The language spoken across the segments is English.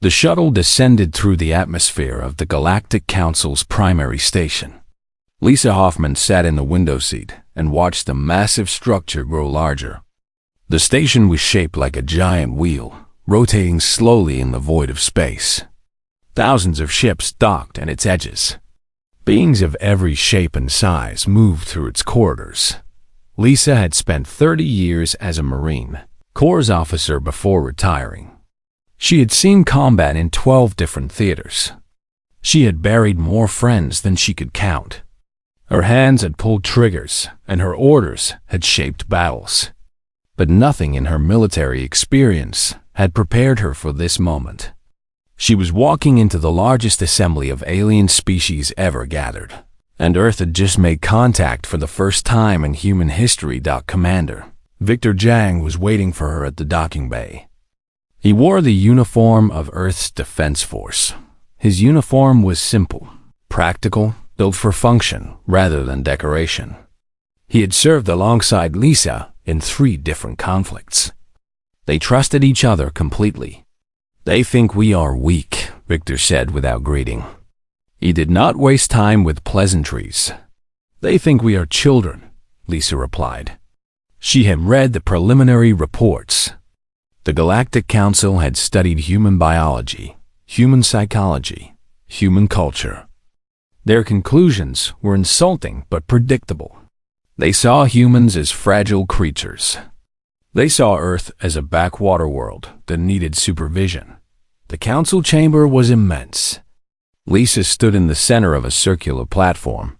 The shuttle descended through the atmosphere of the Galactic Council's primary station. Lisa Hoffman sat in the window seat and watched the massive structure grow larger. The station was shaped like a giant wheel, rotating slowly in the void of space. Thousands of ships docked at its edges. Beings of every shape and size moved through its corridors. Lisa had spent 30 years as a Marine Corps officer before retiring. She had seen combat in 12 different theaters. She had buried more friends than she could count. Her hands had pulled triggers, and her orders had shaped battles. But nothing in her military experience had prepared her for this moment. She was walking into the largest assembly of alien species ever gathered, and Earth had just made contact for the first time in human history. Commander Victor Zhang was waiting for her at the docking bay. He wore the uniform of Earth's Defense Force. His uniform was simple, practical, built for function rather than decoration. He had served alongside Lisa in 3 different conflicts. They trusted each other completely. "They think we are weak," Victor said without greeting. He did not waste time with pleasantries. "They think we are children," Lisa replied. She had read the preliminary reports. The Galactic Council had studied human biology, human psychology, human culture. Their conclusions were insulting but predictable. They saw humans as fragile creatures. They saw Earth as a backwater world that needed supervision. The council chamber was immense. Lisa stood in the center of a circular platform.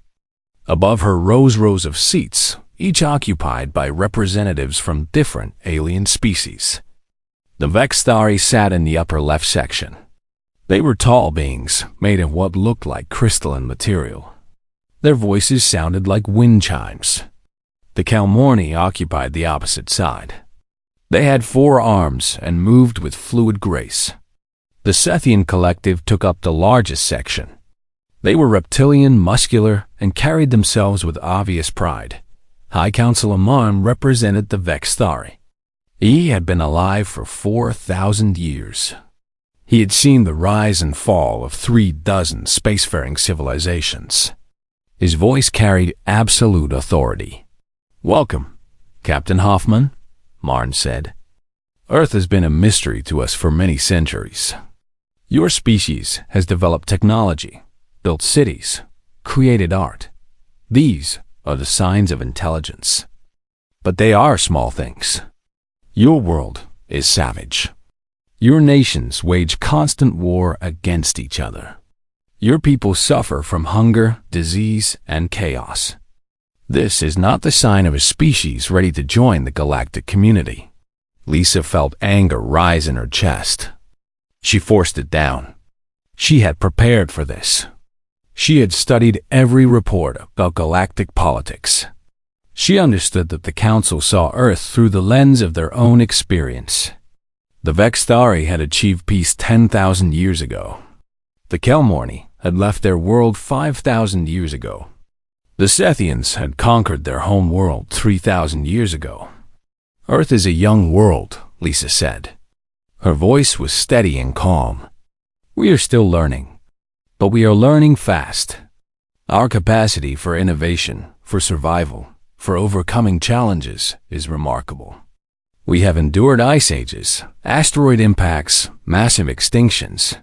Above her rose rows of seats, each occupied by representatives from different alien species. The Vexthari sat in the upper left section. They were tall beings made of what looked like crystalline material. Their voices sounded like wind chimes. The Kalmorni occupied the opposite side. They had 4 arms and moved with fluid grace. The Sethian collective took up the largest section. They were reptilian, muscular, and carried themselves with obvious pride. High Council Amon represented the Vexthari. He had been alive for 4,000 years. He had seen the rise and fall of 3 dozen spacefaring civilizations. His voice carried absolute authority. "Welcome, Captain Hoffman," Marn said. "Earth has been a mystery to us for many centuries. Your species has developed technology, built cities, created art. These are the signs of intelligence. But they are small things. Your world is savage. Your nations wage constant war against each other. Your people suffer from hunger, disease, and chaos. This is not the sign of a species ready to join the galactic community." Lisa felt anger rise in her chest. She forced it down. She had prepared for this. She had studied every report about galactic politics. She understood that the Council saw Earth through the lens of their own experience. The Vexthari had achieved peace 10,000 years ago. The Kelmorni had left their world 5,000 years ago. The Sethians had conquered their home world 3,000 years ago. "Earth is a young world," Lisa said. Her voice was steady and calm. "We are still learning, but we are learning fast. Our capacity for innovation, for survival, for overcoming challenges is remarkable. We have endured ice ages, asteroid impacts, massive extinctions.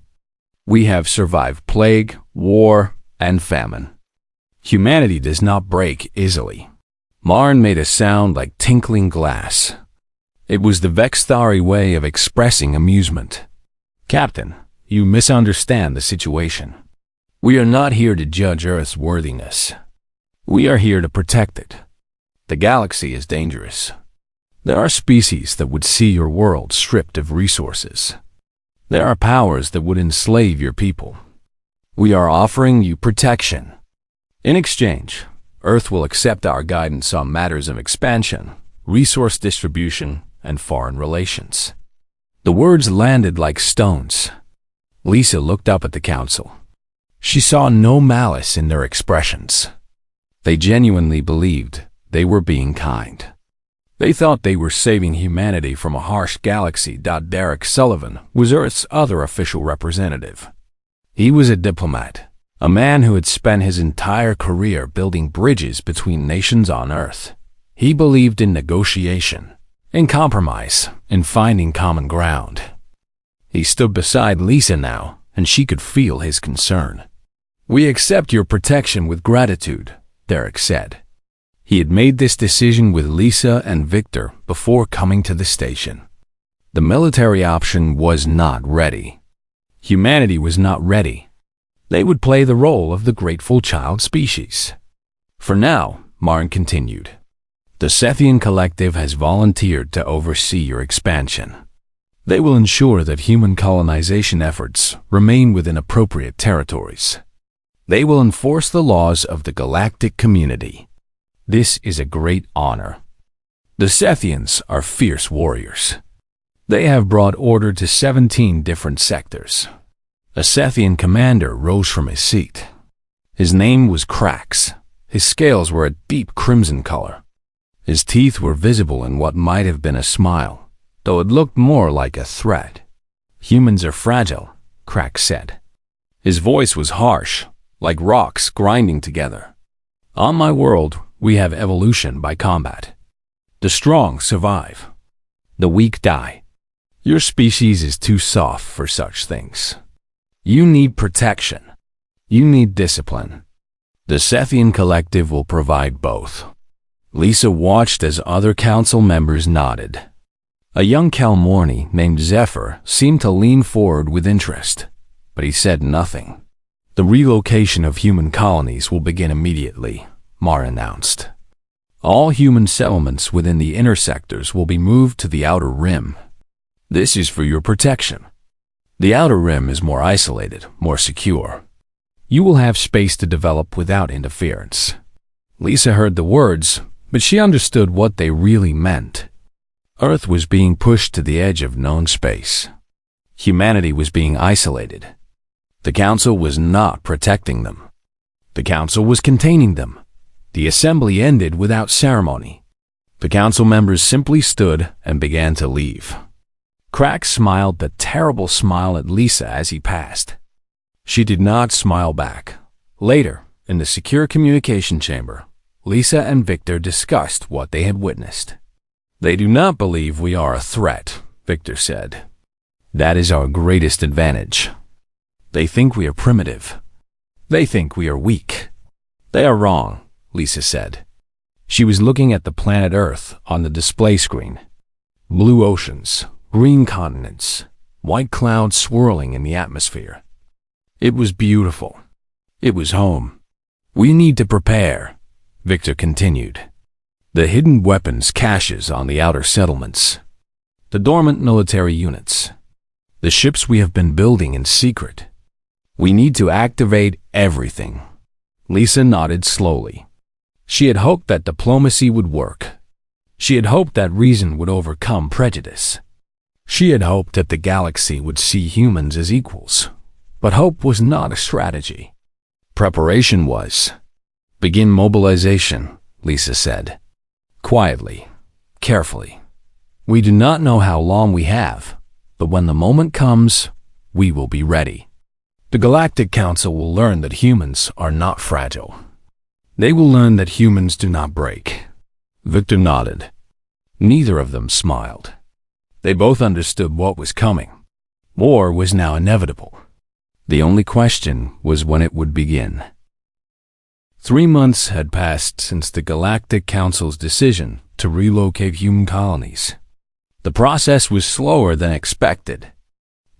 We have survived plague, war, and famine. Humanity does not break easily." Marn made a sound like tinkling glass. It was the Vexthari way of expressing amusement. "Captain, you misunderstand the situation. We are not here to judge Earth's worthiness. We are here to protect it. The galaxy is dangerous. There are species that would see your world stripped of resources. There are powers that would enslave your people. We are offering you protection. In exchange, Earth will accept our guidance on matters of expansion, resource distribution, and foreign relations." The words landed like stones. Lisa looked up at the Council. She saw no malice in their expressions. They genuinely believed they were being kind. They thought they were saving humanity from a harsh galaxy. Derek Sullivan was Earth's other official representative. He was a diplomat, a man who had spent his entire career building bridges between nations on Earth. He believed in negotiation, in compromise, in finding common ground. He stood beside Lisa now, and she could feel his concern. "We accept your protection with gratitude," Derek said. He had made this decision with Lisa and Victor before coming to the station. The military option was not ready. Humanity was not ready. They would play the role of the grateful child species. "For now," Martin continued, "the Sethian Collective has volunteered to oversee your expansion. They will ensure that human colonization efforts remain within appropriate territories. They will enforce the laws of the galactic community. This is a great honor. The Sethians are fierce warriors. They have brought order to 17 different sectors." A Sethian commander rose from his seat. His name was Krax. His scales were a deep crimson color. His teeth were visible in what might have been a smile, though it looked more like a threat. "Humans are fragile," Krax said. His voice was harsh, like rocks grinding together. "On my world, we have evolution by combat. The strong survive. The weak die. Your species is too soft for such things. You need protection. You need discipline. The Sethian Collective will provide both." Lisa watched as other council members nodded. A young Kalmorni named Zephyr seemed to lean forward with interest, but he said nothing. "The relocation of human colonies will begin immediately," Mar announced. "All human settlements within the inner sectors will be moved to the outer rim. This is for your protection. The outer rim is more isolated, more secure. You will have space to develop without interference." Lisa heard the words, but she understood what they really meant. Earth was being pushed to the edge of known space. Humanity was being isolated. The Council was not protecting them. The Council was containing them. The assembly ended without ceremony. The council members simply stood and began to leave. Krax smiled the terrible smile at Lisa as he passed. She did not smile back. Later, in the secure communication chamber, Lisa and Victor discussed what they had witnessed. "They do not believe we are a threat," Victor said. "That is our greatest advantage. They think we are primitive. They think we are weak." "They are wrong," Lisa said. She was looking at the planet Earth on the display screen. Blue oceans, green continents, white clouds swirling in the atmosphere. It was beautiful. It was home. "We need to prepare," Victor continued. "The hidden weapons caches on the outer settlements. The dormant military units. The ships we have been building in secret. We need to activate everything." Lisa nodded slowly. She had hoped that diplomacy would work. She had hoped that reason would overcome prejudice. She had hoped that the galaxy would see humans as equals. But hope was not a strategy. Preparation was. "Begin mobilization," Lisa said. Quietly, carefully. "We do not know how long we have, but when the moment comes, we will be ready. The Galactic Council will learn that humans are not fragile. They will learn that humans do not break." Victor nodded. Neither of them smiled. They both understood what was coming. War was now inevitable. The only question was when it would begin. 3 months had passed since the Galactic Council's decision to relocate human colonies. The process was slower than expected.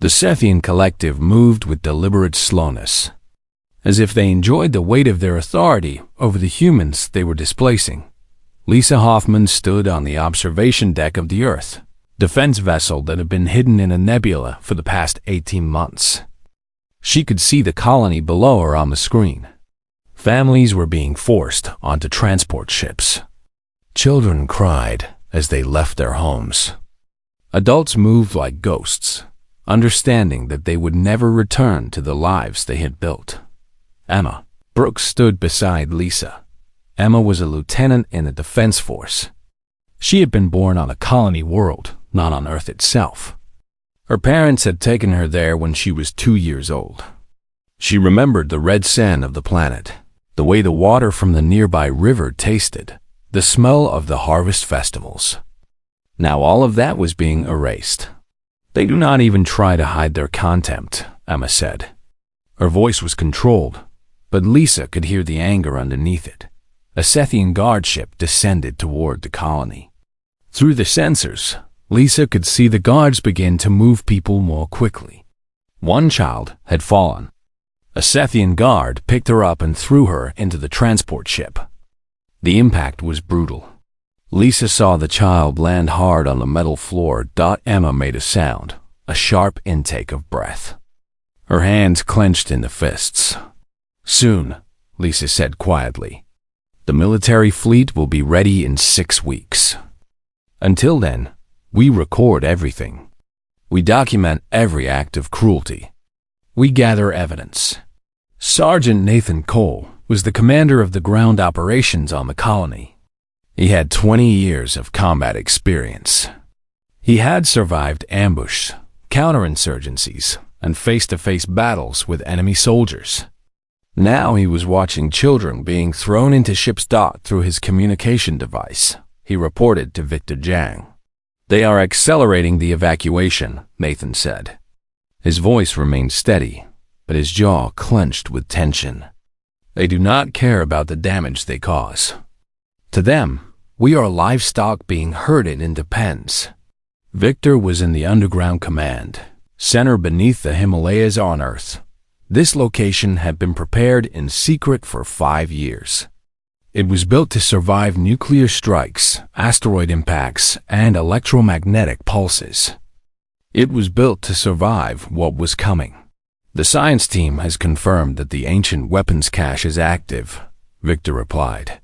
The Sethian Collective moved with deliberate slowness, as if they enjoyed the weight of their authority over the humans they were displacing. Lisa Hoffman stood on the observation deck of the Earth, defense vessel that had been hidden in a nebula for the past 18 months. She could see the colony below her on the screen. Families were being forced onto transport ships. Children cried as they left their homes. Adults moved like ghosts, understanding that they would never return to the lives they had built. Emma Brooks stood beside Lisa. Emma was a lieutenant in the Defense Force. She had been born on a colony world, not on Earth itself. Her parents had taken her there when she was 2 years old. She remembered the red sand of the planet, the way the water from the nearby river tasted, the smell of the harvest festivals. Now all of that was being erased. They do not even try to hide their contempt, Emma said. Her voice was controlled, but Lisa could hear the anger underneath it. A Sethian guard ship descended toward the colony. Through the sensors, Lisa could see the guards begin to move people more quickly. One child had fallen. A Sethian guard picked her up and threw her into the transport ship. The impact was brutal. Lisa saw the child land hard on the metal floor. Emma made a sound, a sharp intake of breath. Her hands clenched in the fists. Soon, Lisa said quietly, the military fleet will be ready in 6 weeks. Until then, we record everything. We document every act of cruelty. We gather evidence. Sergeant Nathan Cole was the commander of the ground operations on the colony. He had 20 years of combat experience. He had survived ambush, counterinsurgencies, and face-to-face battles with enemy soldiers. Now he was watching children being thrown into ship's dock through his communication device, he reported to Victor Zhang. They are accelerating the evacuation, Nathan said. His voice remained steady, but his jaw clenched with tension. They do not care about the damage they cause. To them, we are livestock being herded into pens. Victor was in the underground command, center beneath the Himalayas on Earth. This location had been prepared in secret for 5 years. It was built to survive nuclear strikes, asteroid impacts, and electromagnetic pulses. It was built to survive what was coming. The science team has confirmed that the ancient weapons cache is active, Victor replied.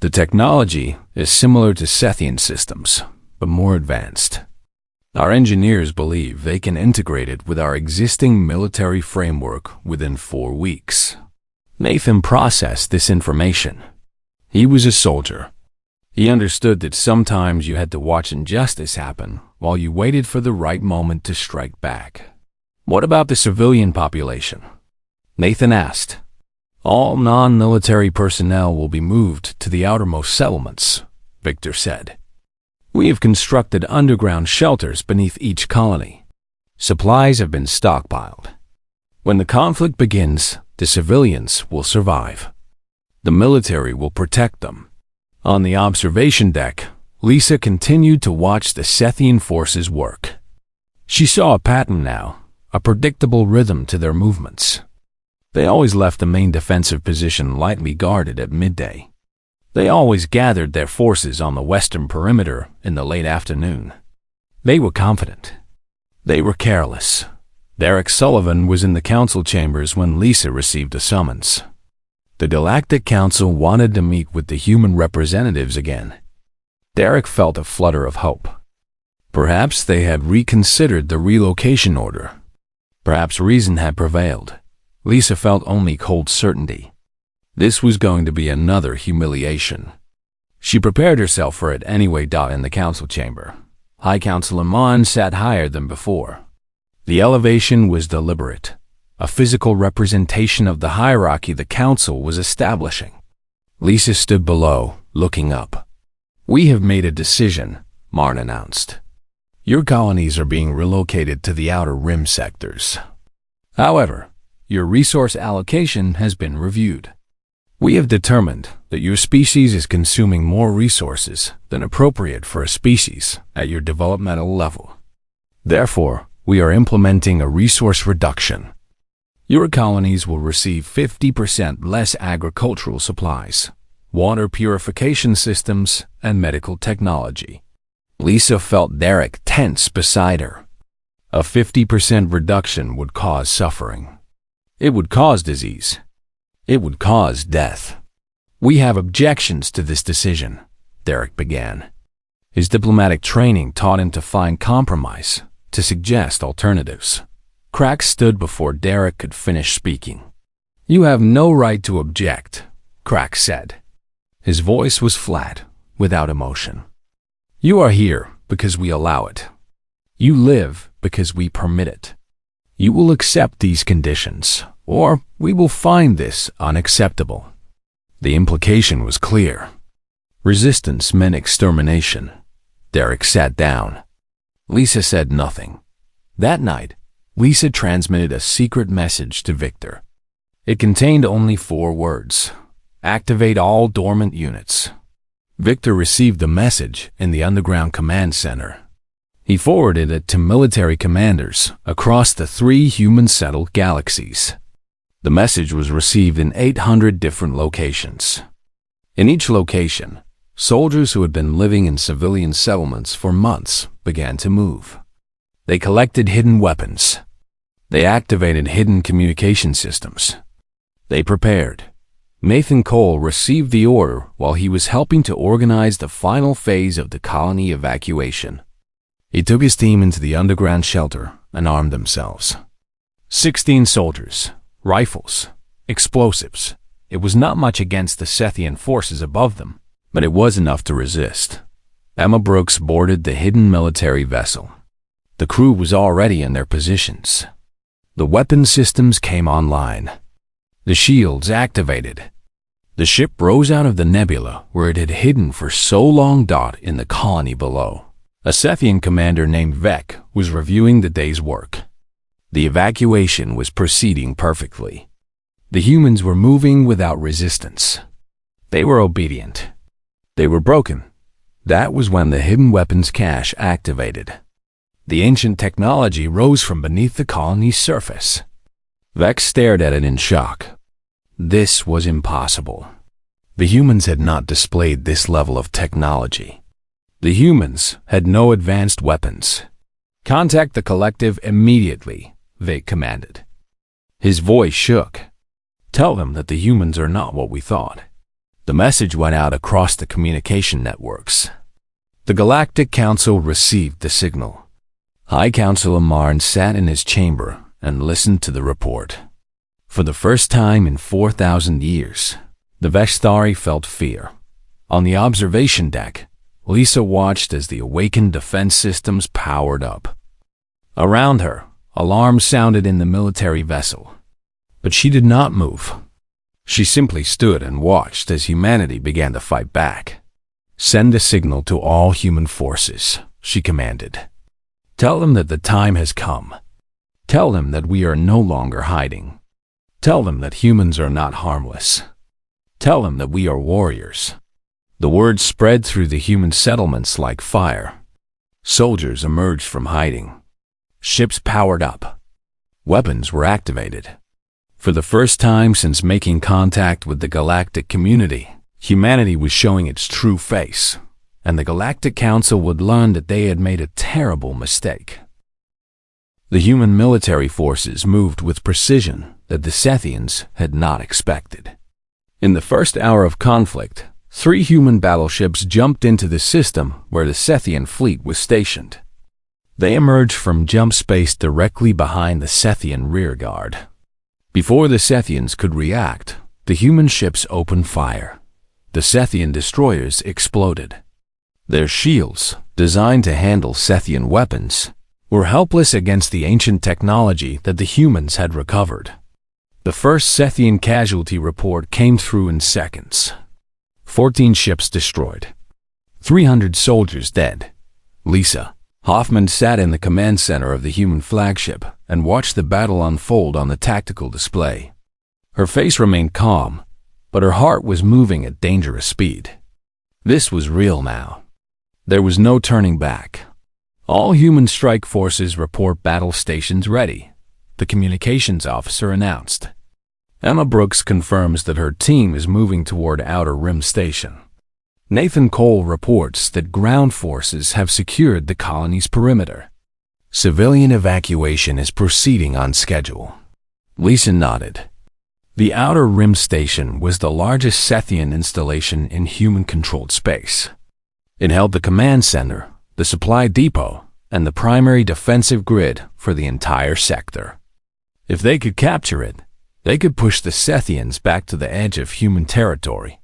The technology is similar to Sethian systems, but more advanced. Our engineers believe they can integrate it with our existing military framework within 4 weeks. Nathan processed this information. He was a soldier. He understood that sometimes you had to watch injustice happen while you waited for the right moment to strike back. What about the civilian population? Nathan asked. All non-military personnel will be moved to the outermost settlements, Victor said. We have constructed underground shelters beneath each colony. Supplies have been stockpiled. When the conflict begins, the civilians will survive. The military will protect them. On the observation deck, Lisa continued to watch the Sethian forces work. She saw a pattern now, a predictable rhythm to their movements. They always left the main defensive position lightly guarded at midday. They always gathered their forces on the western perimeter in the late afternoon. They were confident. They were careless. Derek Sullivan was in the council chambers when Lisa received a summons. The Galactic Council wanted to meet with the human representatives again. Derek felt a flutter of hope. Perhaps they had reconsidered the relocation order. Perhaps reason had prevailed. Lisa felt only cold certainty. This was going to be another humiliation. She prepared herself for it anyway. In the council chamber, High Councilor Mon sat higher than before. The elevation was deliberate, a physical representation of the hierarchy the council was establishing. Lisa stood below, looking up. We have made a decision, Marn announced. Your colonies are being relocated to the outer rim sectors. However, your resource allocation has been reviewed. We have determined that your species is consuming more resources than appropriate for a species at your developmental level. Therefore, we are implementing a resource reduction. Your colonies will receive 50% less agricultural supplies, water purification systems, and medical technology. Lisa felt Derek tense beside her. A 50% reduction would cause suffering. It would cause disease. It would cause death. We have objections to this decision, Derek began. His diplomatic training taught him to find compromise, to suggest alternatives. Crack stood before Derek could finish speaking. You have no right to object, Crack said. His voice was flat, without emotion. You are here because we allow it. You live because we permit it. You will accept these conditions, or we will find this unacceptable." The implication was clear. Resistance meant extermination. Derek sat down. Lisa said nothing. That night, Lisa transmitted a secret message to Victor. It contained only 4 words: "Activate all dormant units." Victor received the message in the underground command center. He forwarded it to military commanders across the 3 human-settled galaxies. The message was received in 800 different locations. In each location, soldiers who had been living in civilian settlements for months began to move. They collected hidden weapons. They activated hidden communication systems. They prepared. Nathan Cole received the order while he was helping to organize the final phase of the colony evacuation. He took his team into the underground shelter and armed themselves. 16 soldiers, rifles, explosives. It was not much against the Sethian forces above them, but it was enough to resist. Emma Brooks boarded the hidden military vessel. The crew was already in their positions. The weapon systems came online. The shields activated. The ship rose out of the nebula where it had hidden for so long. In the colony below, a Sethian commander named Vec was reviewing the day's work. The evacuation was proceeding perfectly. The humans were moving without resistance. They were obedient. They were broken. That was when the hidden weapons cache activated. The ancient technology rose from beneath the colony's surface. Vex stared at it in shock. This was impossible. The humans had not displayed this level of technology. The humans had no advanced weapons. "Contact the collective immediately," Vic commanded. His voice shook. "Tell them that the humans are not what we thought." The message went out across the communication networks. The Galactic Council received the signal. High Councilor Marn sat in his chamber and listened to the report. For the first time in 4,000 years, the Vestari felt fear. On the observation deck, Lisa watched as the awakened defense systems powered up. Around her, alarms sounded in the military vessel. But she did not move. She simply stood and watched as humanity began to fight back. "Send a signal to all human forces," she commanded. "Tell them that the time has come. Tell them that we are no longer hiding. Tell them that humans are not harmless. Tell them that we are warriors." The word spread through the human settlements like fire. Soldiers emerged from hiding. Ships powered up. Weapons were activated. For the first time since making contact with the galactic community, humanity was showing its true face, and the Galactic Council would learn that they had made a terrible mistake. The human military forces moved with precision that the Sethians had not expected. In the first hour of conflict, 3 human battleships jumped into the system where the Sethian fleet was stationed. They emerged from jump space directly behind the Sethian rearguard. Before the Sethians could react, the human ships opened fire. The Sethian destroyers exploded. Their shields, designed to handle Sethian weapons, were helpless against the ancient technology that the humans had recovered. The first Sethian casualty report came through in seconds. 14 ships destroyed. 300 soldiers dead. Lisa Hoffman sat in the command center of the human flagship and watched the battle unfold on the tactical display. Her face remained calm, but her heart was moving at dangerous speed. This was real now. There was no turning back. "All human strike forces report battle stations ready," the communications officer announced. Emma Brooks confirms that her team is moving toward Outer Rim Station. Nathan Cole reports that ground forces have secured the colony's perimeter. Civilian evacuation is proceeding on schedule. Lisa nodded. The Outer Rim Station was the largest Sethian installation in human-controlled space. It held the command center, the supply depot, and the primary defensive grid for the entire sector. If they could capture it, they could push the Sethians back to the edge of human territory.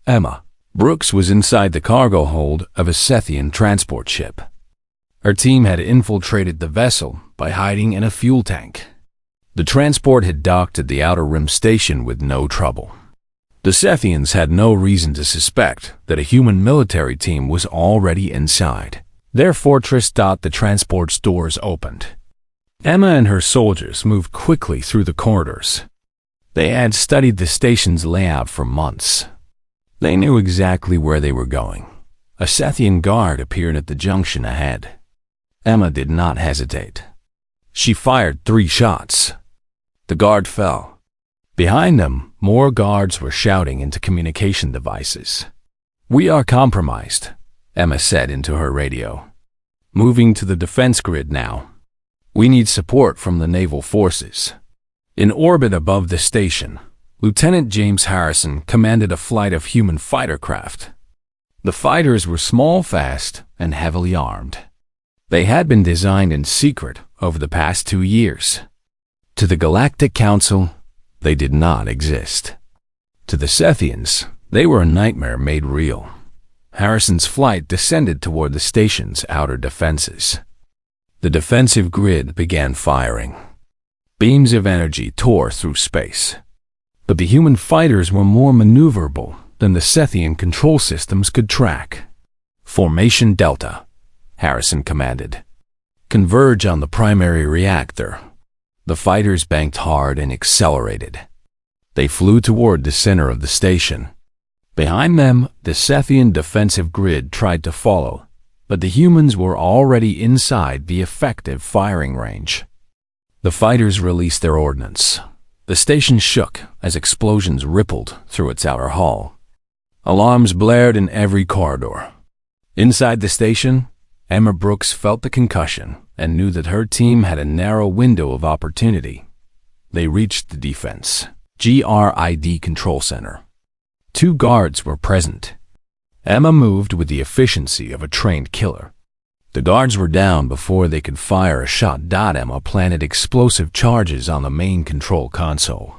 Emma, Brooks was inside the cargo hold of a Sethian transport ship. Her team had infiltrated the vessel by hiding in a fuel tank. The transport had docked at the Outer Rim station with no trouble. The Sethians had no reason to suspect that a human military team was already inside their fortress. The transport's doors opened. Emma and her soldiers moved quickly through the corridors. They had studied the station's layout for months. They knew exactly where they were going. A Sethian guard appeared at the junction ahead. Emma did not hesitate. She fired 3 shots. The guard fell. Behind them, more guards were shouting into communication devices. "We are compromised," Emma said into her radio. "Moving to the defense grid now. We need support from the naval forces." In orbit above the station, Lieutenant James Harrison commanded a flight of human fighter craft. The fighters were small, fast, and heavily armed. They had been designed in secret over the past 2 years. To the Galactic Council, they did not exist. To the Sethians, they were a nightmare made real. Harrison's flight descended toward the station's outer defenses. The defensive grid began firing. Beams of energy tore through space. But the human fighters were more maneuverable than the Sethian control systems could track. "Formation Delta," Harrison commanded. "Converge on the primary reactor." The fighters banked hard and accelerated. They flew toward the center of the station. Behind them, the Sethian defensive grid tried to follow, but the humans were already inside the effective firing range. The fighters released their ordnance. The station shook as explosions rippled through its outer hull. Alarms blared in every corridor. Inside the station, Emma Brooks felt the concussion and knew that her team had a narrow window of opportunity. They reached the defense GRID control center. 2 guards were present. Emma moved with the efficiency of a trained killer. The guards were down before they could fire a shot. Emma planted explosive charges on the main control console.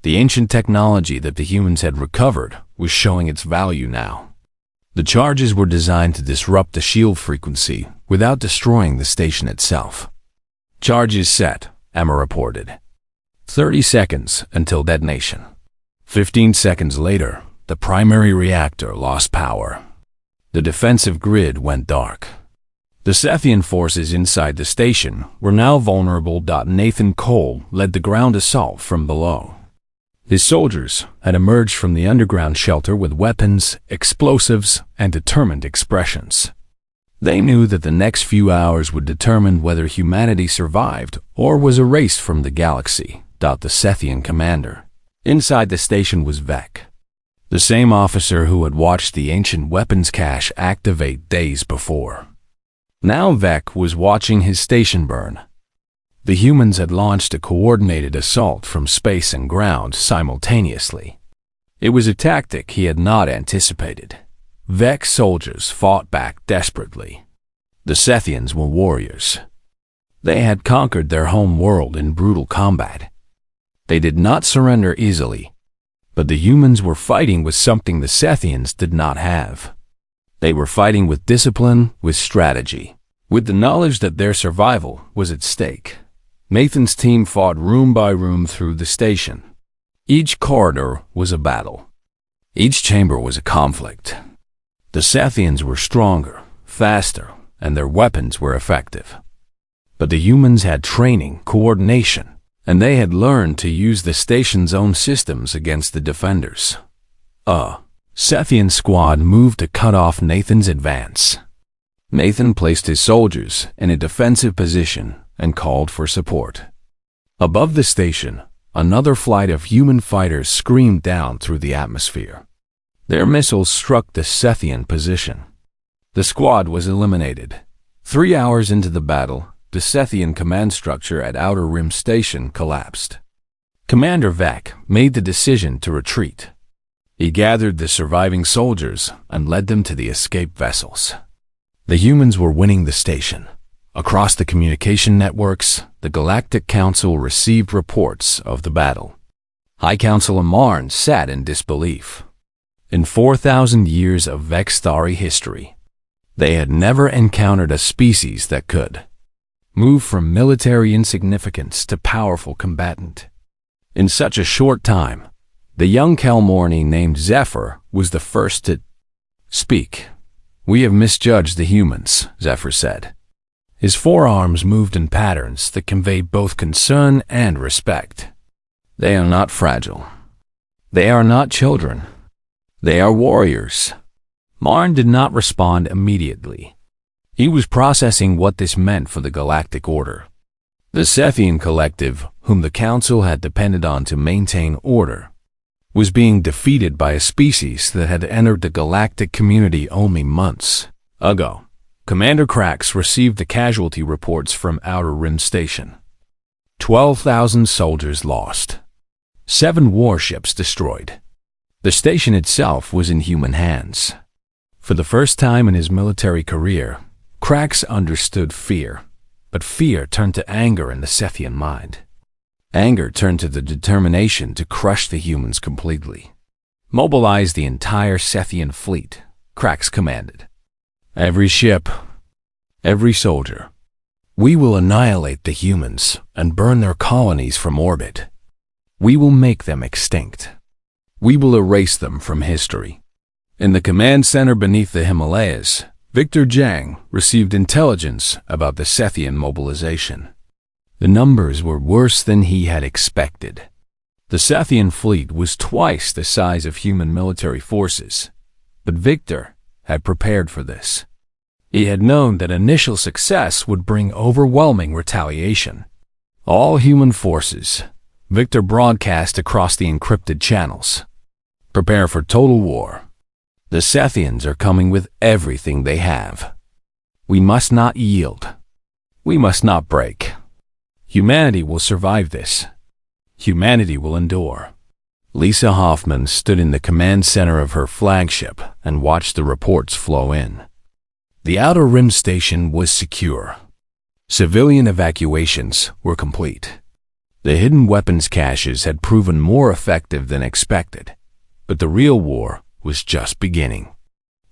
The ancient technology that the humans had recovered was showing its value now. The charges were designed to disrupt the shield frequency without destroying the station itself. "Charges set," Emma reported. 30 seconds until detonation. 15 seconds later, the primary reactor lost power. The defensive grid went dark. The Sethian forces inside the station were now vulnerable. Nathan Cole led the ground assault from below. His soldiers had emerged from the underground shelter with weapons, explosives, and determined expressions. They knew that the next few hours would determine whether humanity survived or was erased from the galaxy. The Sethian commander inside the station was Vec, the same officer who had watched the ancient weapons cache activate days before. Now Vec was watching his station burn. The humans had launched a coordinated assault from space and ground simultaneously. It was a tactic he had not anticipated. Vec's soldiers fought back desperately. The Sethians were warriors. They had conquered their home world in brutal combat. They did not surrender easily, but the humans were fighting with something the Sethians did not have. They were fighting with discipline, with strategy, with the knowledge that their survival was at stake. Nathan's team fought room by room through the station. Each corridor was a battle. Each chamber was a conflict. The Sethians were stronger, faster, and their weapons were effective. But the humans had training, coordination, and they had learned to use the station's own systems against the defenders. Sethian squad moved to cut off Nathan's advance. Nathan placed his soldiers in a defensive position and called for support. Above the station, another flight of human fighters screamed down through the atmosphere. Their missiles struck the Sethian position. The squad was eliminated. 3 hours into the battle, the Sethian command structure at Outer Rim Station collapsed. Commander Vec made the decision to retreat. He gathered the surviving soldiers and led them to the escape vessels. The humans were winning the station. Across the communication networks, the Galactic Council received reports of the battle. High Councilor Marn sat in disbelief. In 4,000 years of Vextari history, they had never encountered a species that could move from military insignificance to powerful combatant. In such a short time, the young Kelmorny named Zephyr was the first to speak. "We have misjudged the humans," Zephyr said. His forearms moved in patterns that conveyed both concern and respect. "They are not fragile. They are not children. They are warriors." Marn did not respond immediately. He was processing what this meant for the Galactic Order. The Sethian collective, whom the Council had depended on to maintain order, was being defeated by a species that had entered the galactic community only months ago. Commander Krax received the casualty reports from Outer Rim Station. 12,000 soldiers lost. 7 warships destroyed. The station itself was in human hands. For the first time in his military career, Krax understood fear, but fear turned to anger in the Sethian mind. Anger turned to the determination to crush the humans completely. "Mobilize the entire Sethian fleet," Krax commanded. "Every ship, every soldier. We will annihilate the humans and burn their colonies from orbit. We will make them extinct. We will erase them from history." In the command center beneath the Himalayas, Victor Zhang received intelligence about the Sethian mobilization. The numbers were worse than he had expected. The Sethian fleet was twice the size of human military forces, but Victor had prepared for this. He had known that initial success would bring overwhelming retaliation. "All human forces," Victor broadcast across the encrypted channels, "prepare for total war. The Sethians are coming with everything they have. We must not yield. We must not break. Humanity will survive this. Humanity will endure." Lisa Hoffman stood in the command center of her flagship and watched the reports flow in. The Outer Rim Station was secure. Civilian evacuations were complete. The hidden weapons caches had proven more effective than expected, but the real war was just beginning.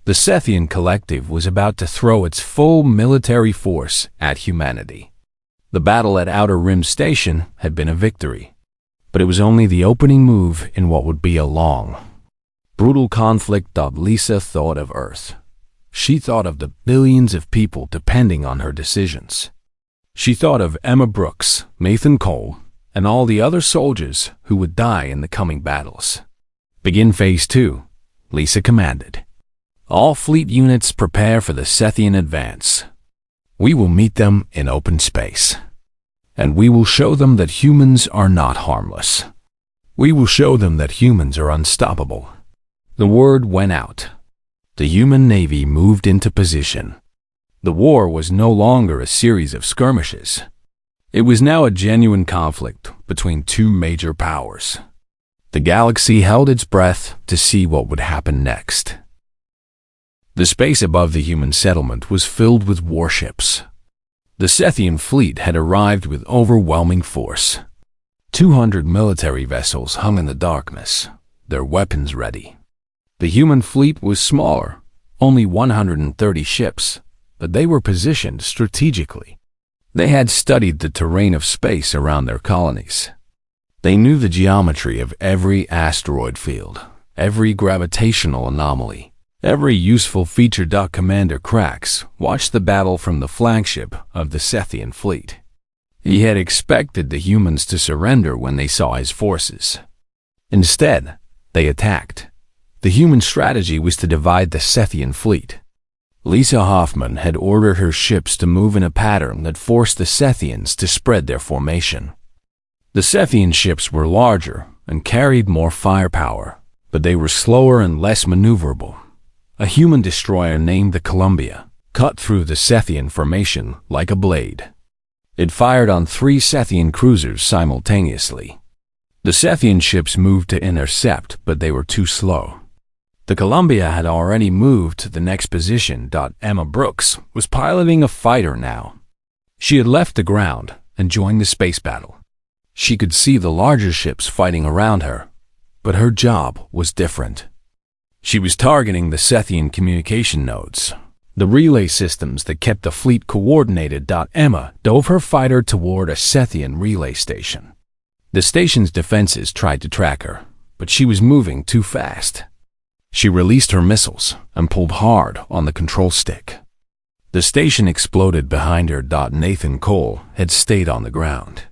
The Sethian collective was about to throw its full military force at humanity. The battle at Outer Rim Station had been a victory, but it was only the opening move in what would be a long, brutal conflict. Lisa thought of Earth. She thought of the billions of people depending on her decisions. She thought of Emma Brooks, Nathan Cole, and all the other soldiers who would die in the coming battles. "Begin Phase 2, Lisa commanded. "All fleet units prepare for the Sethian advance. We will meet them in open space. And we will show them that humans are not harmless. We will show them that humans are unstoppable." The word went out. The human navy moved into position. The war was no longer a series of skirmishes. It was now a genuine conflict between two major powers. The galaxy held its breath to see what would happen next. The space above the human settlement was filled with warships. The Sethian fleet had arrived with overwhelming force. 200 military vessels hung in the darkness, their weapons ready. The human fleet was smaller, only 130 ships, but they were positioned strategically. They had studied the terrain of space around their colonies. They knew the geometry of every asteroid field, every gravitational anomaly, every useful feature. Commander Krax watched the battle from the flagship of the Sethian fleet. He had expected the humans to surrender when they saw his forces. Instead, they attacked. The human strategy was to divide the Sethian fleet. Lisa Hoffman had ordered her ships to move in a pattern that forced the Sethians to spread their formation. The Sethian ships were larger and carried more firepower, but they were slower and less maneuverable. A human destroyer named the Columbia cut through the Sethian formation like a blade. It fired on 3 Sethian cruisers simultaneously. The Sethian ships moved to intercept, but they were too slow. The Columbia had already moved to the next position. Emma Brooks was piloting a fighter now. She had left the ground and joined the space battle. She could see the larger ships fighting around her, but her job was different. She was targeting the Sethian communication nodes, the relay systems that kept the fleet coordinated. Emma dove her fighter toward a Sethian relay station. The station's defenses tried to track her, but she was moving too fast. She released her missiles and pulled hard on the control stick. The station exploded behind her. Nathan Cole had stayed on the ground.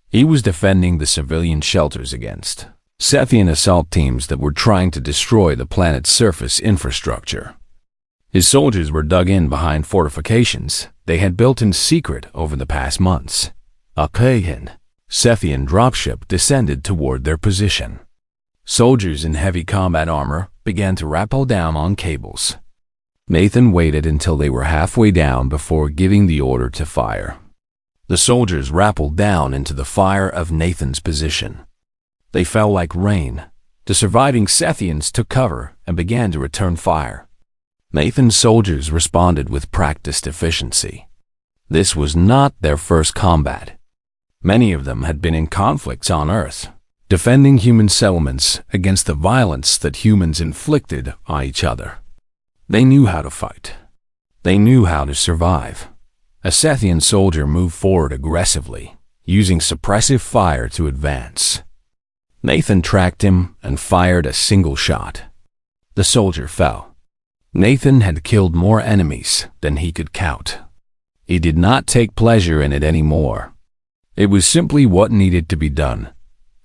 He was defending the civilian shelters against Sethian assault teams that were trying to destroy the planet's surface infrastructure. His soldiers were dug in behind fortifications they had built in secret over the past months. A Kahan Sethian dropship descended toward their position. Soldiers in heavy combat armor began to rappel down on cables. Nathan waited until they were halfway down before giving the order to fire. The soldiers rappelled down into the fire of Nathan's position. They fell like rain. The surviving Sethians took cover and began to return fire. Nathan's soldiers responded with practiced efficiency. This was not their first combat. Many of them had been in conflicts on Earth, defending human settlements against the violence that humans inflicted on each other. They knew how to fight. They knew how to survive. A Sethian soldier moved forward aggressively, using suppressive fire to advance. Nathan tracked him and fired a single shot. The soldier fell. Nathan had killed more enemies than he could count. He did not take pleasure in it anymore. It was simply what needed to be done.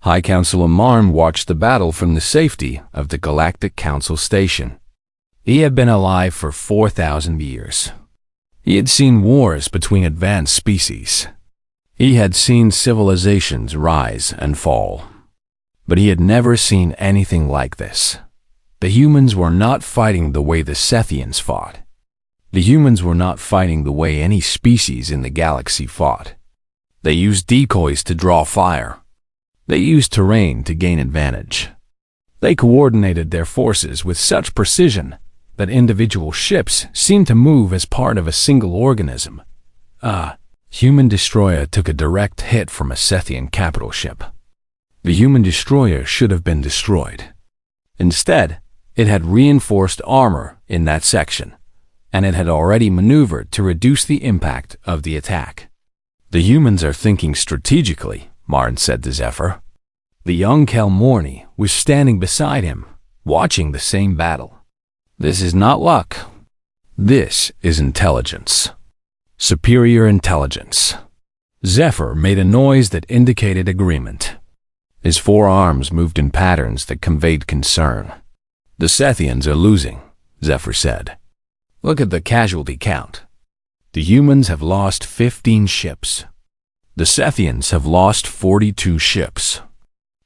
High Councilor Marn watched the battle from the safety of the Galactic Council station. He had been alive for 4,000 years. He had seen wars between advanced species. He had seen civilizations rise and fall. But he had never seen anything like this. The humans were not fighting the way the Sethians fought. The humans were not fighting the way any species in the galaxy fought. They used decoys to draw fire. They used terrain to gain advantage. They coordinated their forces with such precision that individual ships seemed to move as part of a single organism. A human destroyer took a direct hit from a Sethian capital ship. The human destroyer should have been destroyed. Instead, it had reinforced armor in that section, and it had already maneuvered to reduce the impact of the attack. The humans are thinking strategically, Marn said to Zephyr. The young Kelmorny was standing beside him, watching the same battle. This is not luck. This is intelligence. Superior intelligence. Zephyr made a noise that indicated agreement. His forearms moved in patterns that conveyed concern. The Sethians are losing, Zephyr said. Look at the casualty count. The humans have lost 15 ships. The Sethians have lost 42 ships.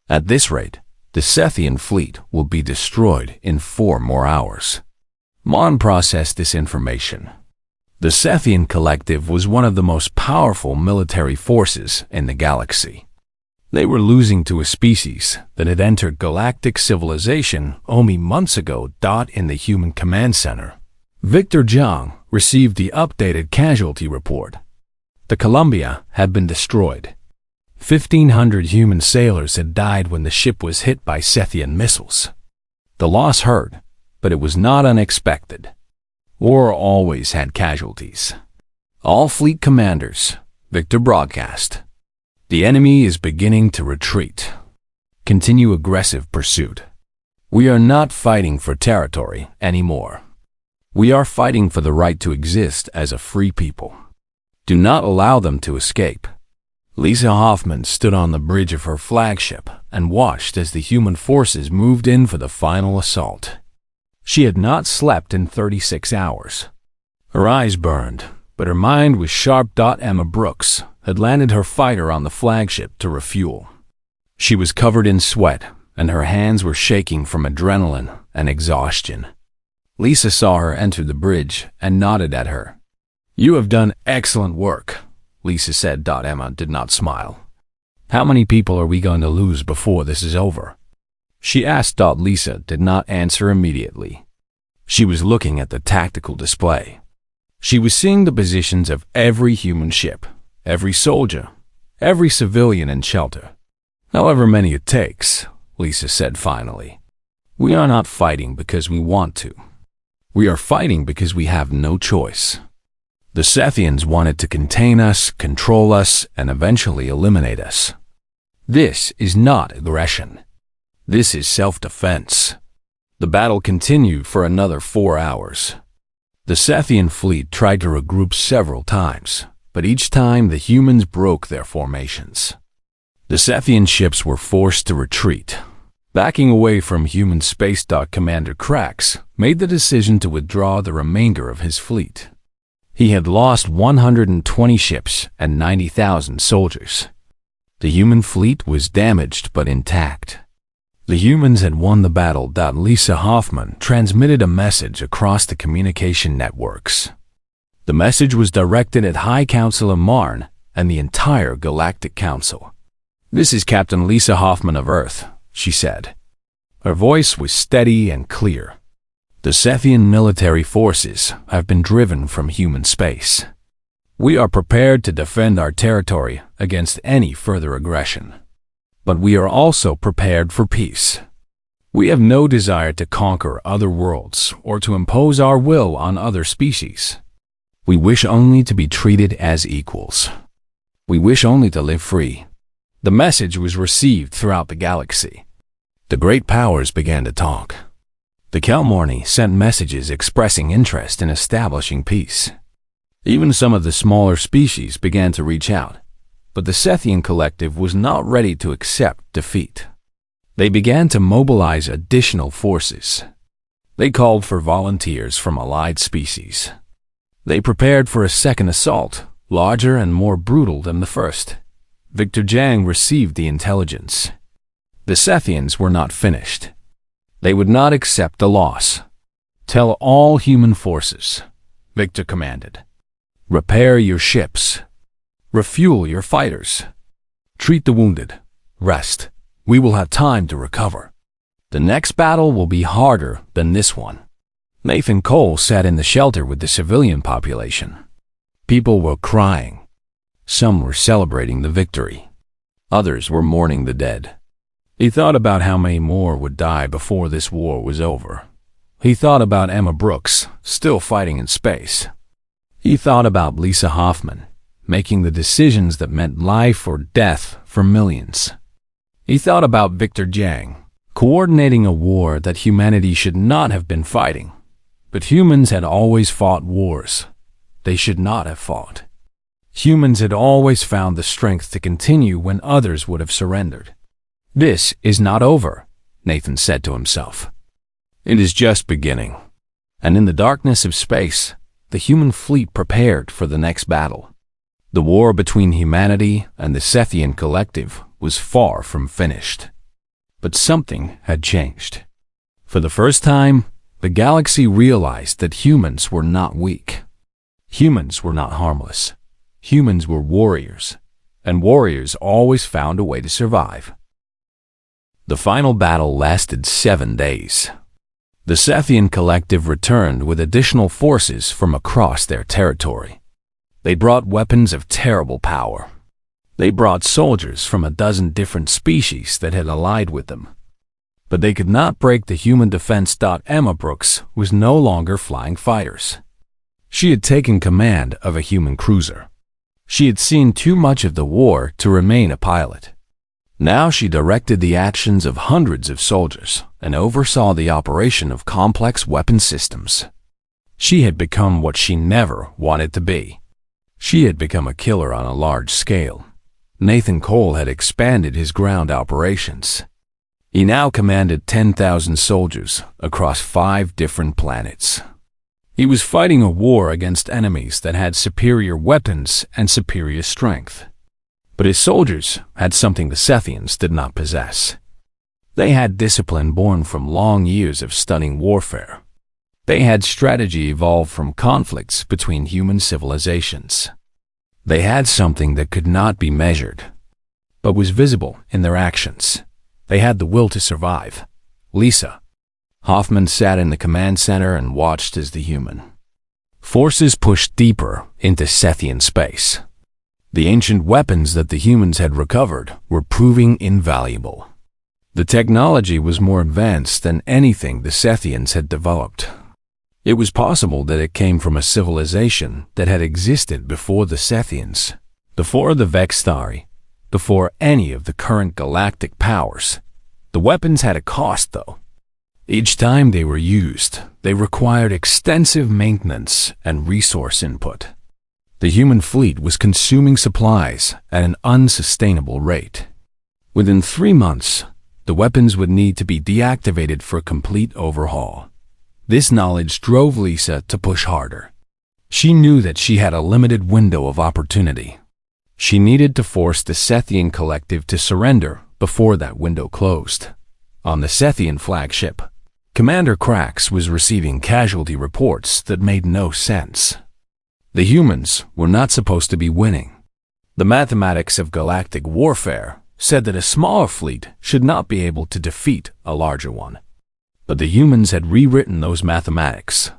At this rate, the Sethian fleet will be destroyed in 4 more hours. Mon processed this information. The Sethian Collective was one of the most powerful military forces in the galaxy. They were losing to a species that had entered galactic civilization only months ago. In the Human Command Center, Victor Zhang received the updated casualty report. The Columbia had been destroyed. 1,500 human sailors had died when the ship was hit by Sethian missiles. The loss hurt, but it was not unexpected. War always had casualties. All fleet commanders, Victor broadcast. The enemy is beginning to retreat. Continue aggressive pursuit. We are not fighting for territory anymore. We are fighting for the right to exist as a free people. Do not allow them to escape. Lisa Hoffman stood on the bridge of her flagship and watched as the human forces moved in for the final assault. She had not slept in 36 hours. Her eyes burned, but her mind was sharp. Emma Brooks had landed her fighter on the flagship to refuel. She was covered in sweat, and her hands were shaking from adrenaline and exhaustion. Lisa saw her enter the bridge and nodded at her. You have done excellent work, Lisa said. Emma did not smile. How many people are we going to lose before this is over? She asked. Lisa did not answer immediately. She was looking at the tactical display. She was seeing the positions of every human ship, every soldier, every civilian in shelter. However many it takes, Lisa said finally. We are not fighting because we want to. We are fighting because we have no choice. The Sethians wanted to contain us, control us, and eventually eliminate us. This is not aggression. This is self-defense. The battle continued for another 4 hours. The Sethian fleet tried to regroup several times, but each time the humans broke their formations. The Sethian ships were forced to retreat. Backing away from human space dock, Commander Krax made the decision to withdraw the remainder of his fleet. He had lost 120 ships and 90,000 soldiers. The human fleet was damaged but intact. The humans had won the battle. Lisa Hoffman transmitted a message across the communication networks. The message was directed at High Counselor Marn and the entire Galactic Council. "This is Captain Lisa Hoffman of Earth," she said. Her voice was steady and clear. "The Sethian military forces have been driven from human space. We are prepared to defend our territory against any further aggression. But we are also prepared for peace. We have no desire to conquer other worlds or to impose our will on other species. We wish only to be treated as equals. We wish only to live free." The message was received throughout the galaxy. The great powers began to talk. The Kelmorni sent messages expressing interest in establishing peace. Even some of the smaller species began to reach out, but the Sethian collective was not ready to accept defeat. They began to mobilize additional forces. They called for volunteers from allied species. They prepared for a second assault, larger and more brutal than the first. Victor Jang received the intelligence. The Sethians were not finished. They would not accept the loss. "Tell all human forces," Victor commanded. "Repair your ships. Refuel your fighters. Treat the wounded. Rest. We will have time to recover. The next battle will be harder than this one." Nathan Cole sat in the shelter with the civilian population. People were crying. Some were celebrating the victory. Others were mourning the dead. He thought about how many more would die before this war was over. He thought about Emma Brooks, still fighting in space. He thought about Lisa Hoffman, making the decisions that meant life or death for millions. He thought about Victor Jang, coordinating a war that humanity should not have been fighting. But humans had always fought wars they should not have fought. Humans had always found the strength to continue when others would have surrendered. "This is not over," Nathan said to himself. "It is just beginning." And in the darkness of space, the human fleet prepared for the next battle. The war between humanity and the Sethian collective was far from finished. But something had changed. For the first time, the galaxy realized that humans were not weak. Humans were not harmless. Humans were warriors, and warriors always found a way to survive. The final battle lasted 7 days. The Sethian collective returned with additional forces from across their territory. They brought weapons of terrible power. They brought soldiers from a dozen different species that had allied with them. But they could not break the human defense. Emma Brooks was no longer flying fighters. She had taken command of a human cruiser. She had seen too much of the war to remain a pilot. Now she directed the actions of hundreds of soldiers and oversaw the operation of complex weapon systems. She had become what she never wanted to be. She had become a killer on a large scale. Nathan Cole had expanded his ground operations. He now commanded 10,000 soldiers across 5 different planets. He was fighting a war against enemies that had superior weapons and superior strength. But his soldiers had something the Sethians did not possess. They had discipline born from long years of studying warfare. They had strategy evolved from conflicts between human civilizations. They had something that could not be measured, but was visible in their actions. They had the will to survive. Lisa Hoffman sat in the command center and watched as the human forces pushed deeper into Sethian space. The ancient weapons that the humans had recovered were proving invaluable. The technology was more advanced than anything the Sethians had developed. It was possible that it came from a civilization that had existed before the Sethians, before the Vextari, before any of the current galactic powers. The weapons had a cost, though. Each time they were used, they required extensive maintenance and resource input. The human fleet was consuming supplies at an unsustainable rate. Within 3 months, the weapons would need to be deactivated for a complete overhaul. This knowledge drove Lisa to push harder. She knew that she had a limited window of opportunity. She needed to force the Sethian collective to surrender before that window closed. On the Sethian flagship, Commander Krax was receiving casualty reports that made no sense. The humans were not supposed to be winning. The mathematics of galactic warfare said that a smaller fleet should not be able to defeat a larger one. But the humans had rewritten those mathematics.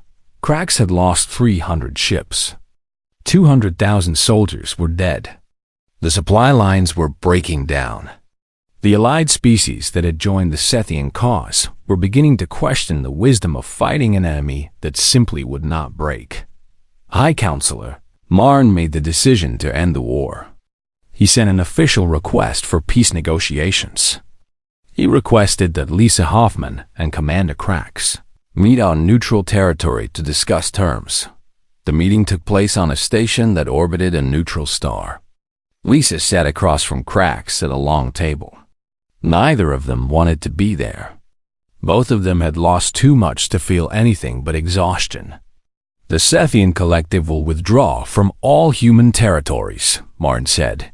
Krax had lost 300 ships. 200,000 soldiers were dead. The supply lines were breaking down. The allied species that had joined the Sethian cause were beginning to question the wisdom of fighting an enemy that simply would not break. High Counselor Marn made the decision to end the war. He sent an official request for peace negotiations. He requested that Lisa Hoffman and Commander Krax meet on neutral territory to discuss terms. The meeting took place on a station that orbited a neutral star. Lisa sat across from Krax at a long table. Neither of them wanted to be there. Both of them had lost too much to feel anything but exhaustion. The Sethian collective will withdraw from all human territories, Marn said.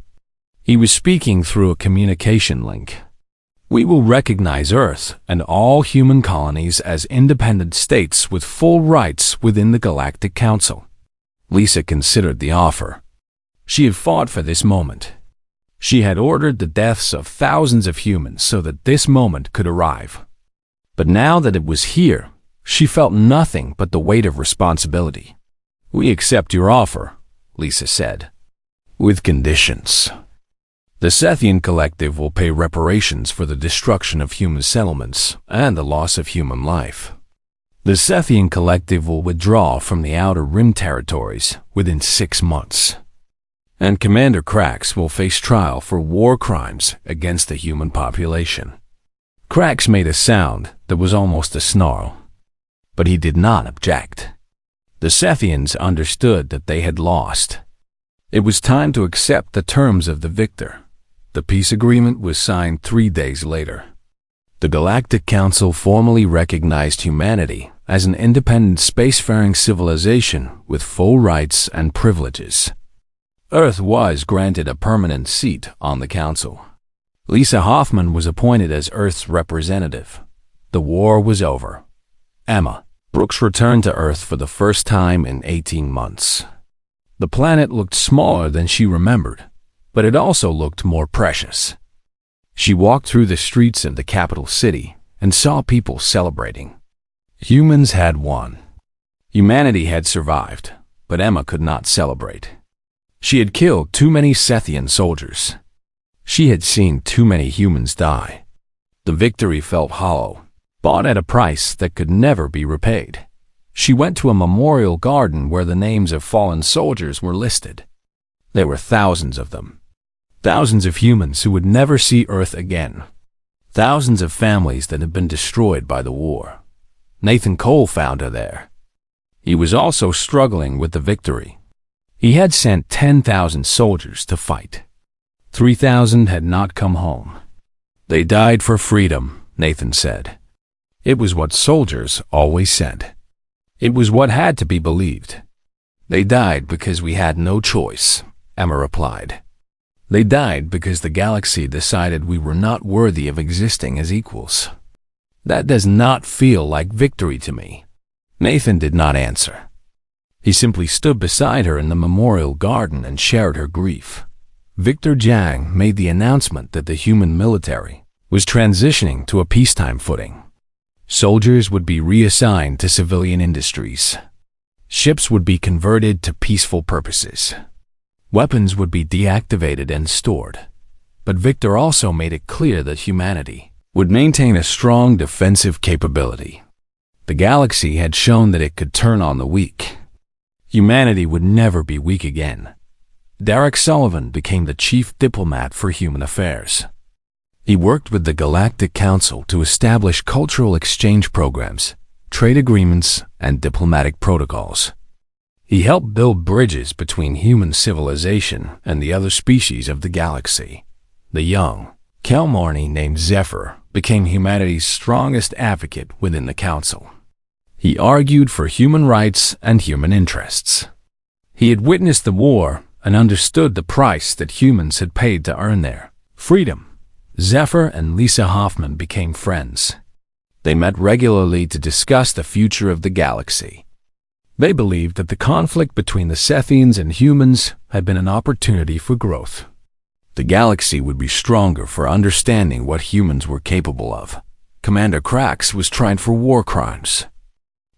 He was speaking through a communication link. We will recognize Earth and all human colonies as independent states with full rights within the Galactic Council. Lisa considered the offer. She had fought for this moment. She had ordered the deaths of thousands of humans so that this moment could arrive. But now that it was here, she felt nothing but the weight of responsibility. We accept your offer, Lisa said, with conditions. The Sethian collective will pay reparations for the destruction of human settlements and the loss of human life. The Sethian collective will withdraw from the Outer Rim territories within 6 months. And Commander Krax will face trial for war crimes against the human population. Krax made a sound that was almost a snarl, but he did not object. The Sethians understood that they had lost. It was time to accept the terms of the victor. The peace agreement was signed 3 days later. The Galactic Council formally recognized humanity as an independent spacefaring civilization with full rights and privileges. Earth was granted a permanent seat on the Council. Lisa Hoffman was appointed as Earth's representative. The war was over. Emma Brooks returned to Earth for the first time in 18 months. The planet looked smaller than she remembered, but it also looked more precious. She walked through the streets of the capital city and saw people celebrating. Humans had won. Humanity had survived, but Emma could not celebrate. She had killed too many Sethian soldiers. She had seen too many humans die. The victory felt hollow, bought at a price that could never be repaid. She went to a memorial garden where the names of fallen soldiers were listed. There were thousands of them. Thousands of humans who would never see Earth again. Thousands of families that had been destroyed by the war. Nathan Cole found her there. He was also struggling with the victory. He had sent 10,000 soldiers to fight. 3,000 had not come home. They died for freedom, Nathan said. It was what soldiers always said. It was what had to be believed. They died because we had no choice, Emma replied. They died because the galaxy decided we were not worthy of existing as equals. That does not feel like victory to me. Nathan did not answer. He simply stood beside her in the memorial garden and shared her grief. Victor Jiang made the announcement that the human military was transitioning to a peacetime footing. Soldiers would be reassigned to civilian industries. Ships would be converted to peaceful purposes. Weapons would be deactivated and stored. But Victor also made it clear that humanity would maintain a strong defensive capability. The galaxy had shown that it could turn on the weak. Humanity would never be weak again. Derek Sullivan became the chief diplomat for human affairs. He worked with the Galactic Council to establish cultural exchange programs, trade agreements, and diplomatic protocols. He helped build bridges between human civilization and the other species of the galaxy. The young Kelmarni named Zephyr became humanity's strongest advocate within the Council. He argued for human rights and human interests. He had witnessed the war and understood the price that humans had paid to earn their freedom. Zephyr and Lisa Hoffman became friends. They met regularly to discuss the future of the galaxy. They believed that the conflict between the Sethians and humans had been an opportunity for growth. The galaxy would be stronger for understanding what humans were capable of. Commander Krax was tried for war crimes.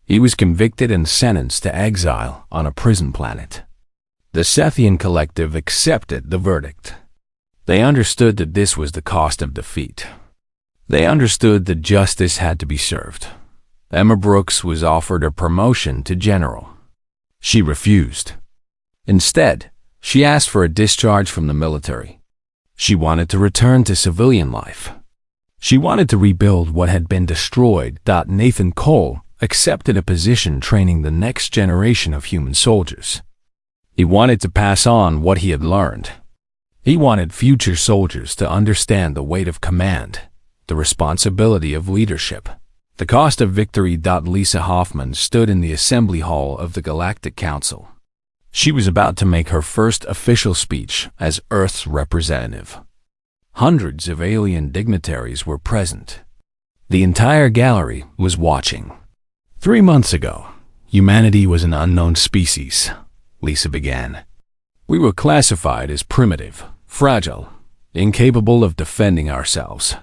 He was convicted and sentenced to exile on a prison planet. The Sethian collective accepted the verdict. They understood that this was the cost of defeat. They understood that justice had to be served. Emma Brooks was offered a promotion to general. She refused. Instead, she asked for a discharge from the military. She wanted to return to civilian life. She wanted to rebuild what had been destroyed. Nathan Cole accepted a position training the next generation of human soldiers. He wanted to pass on what he had learned. He wanted future soldiers to understand the weight of command, the responsibility of leadership, the cost of victory. Lisa Hoffman stood in the assembly hall of the Galactic Council. She was about to make her first official speech as Earth's representative. Hundreds of alien dignitaries were present. The entire gallery was watching. 3 months ago, humanity was an unknown species, Lisa began. We were classified as primitive, fragile, incapable of defending ourselves.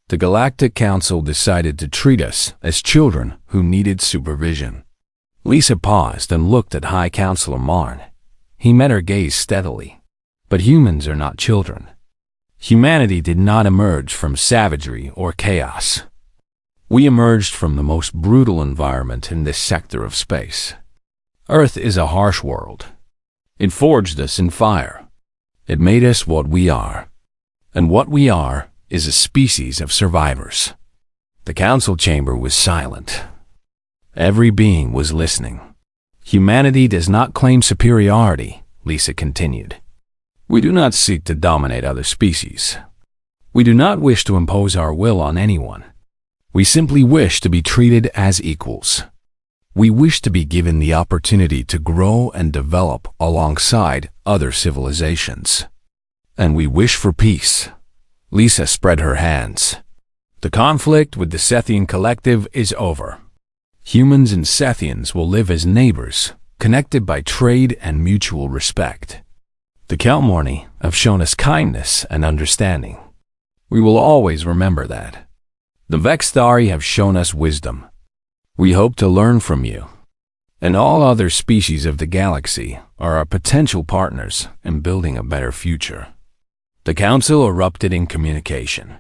The Galactic Council decided to treat us as children who needed supervision. Lisa paused and looked at High Counselor Marn. He met her gaze steadily. But humans are not children. Humanity did not emerge from savagery or chaos. We emerged from the most brutal environment in this sector of space. Earth is a harsh world. It forged us in fire. It made us what we are. And what we are is a species of survivors. The council chamber was silent. Every being was listening. Humanity does not claim superiority, Lisa continued. We do not seek to dominate other species. We do not wish to impose our will on anyone. We simply wish to be treated as equals. We wish to be given the opportunity to grow and develop alongside other civilizations. And we wish for peace. Lisa spread her hands. The conflict with the Sethian collective is over. Humans and Sethians will live as neighbors, connected by trade and mutual respect. The Kelmarni have shown us kindness and understanding. We will always remember that. The Vexthari have shown us wisdom. We hope to learn from you. And all other species of the galaxy are our potential partners in building a better future. The council erupted in communication.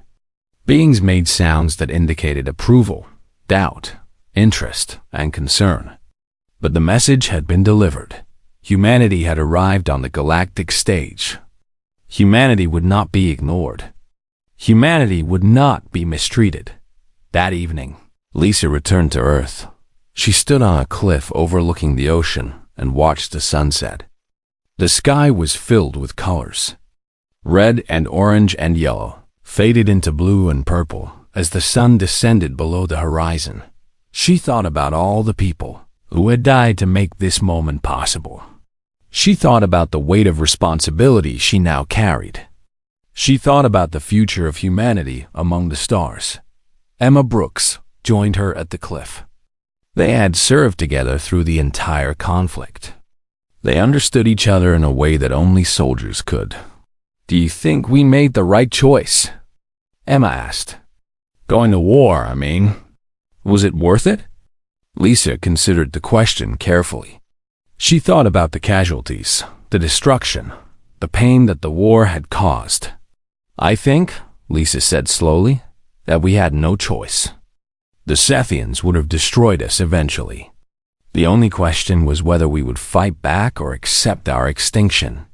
Beings made sounds that indicated approval, doubt, interest, and concern. But the message had been delivered. Humanity had arrived on the galactic stage. Humanity would not be ignored. Humanity would not be mistreated. That evening, Lisa returned to Earth. She stood on a cliff overlooking the ocean and watched the sunset. The sky was filled with colors. Red and orange and yellow faded into blue and purple as the sun descended below the horizon. She thought about all the people who had died to make this moment possible. She thought about the weight of responsibility she now carried. She thought about the future of humanity among the stars. Emma Brooks joined her at the cliff. They had served together through the entire conflict. They understood each other in a way that only soldiers could. Do you think we made the right choice? Emma asked. Going to war, I mean. Was it worth it? Lisa considered the question carefully. She thought about the casualties, the destruction, the pain that the war had caused. I think, Lisa said slowly, that we had no choice. The Sethians would have destroyed us eventually. The only question was whether we would fight back or accept our extinction.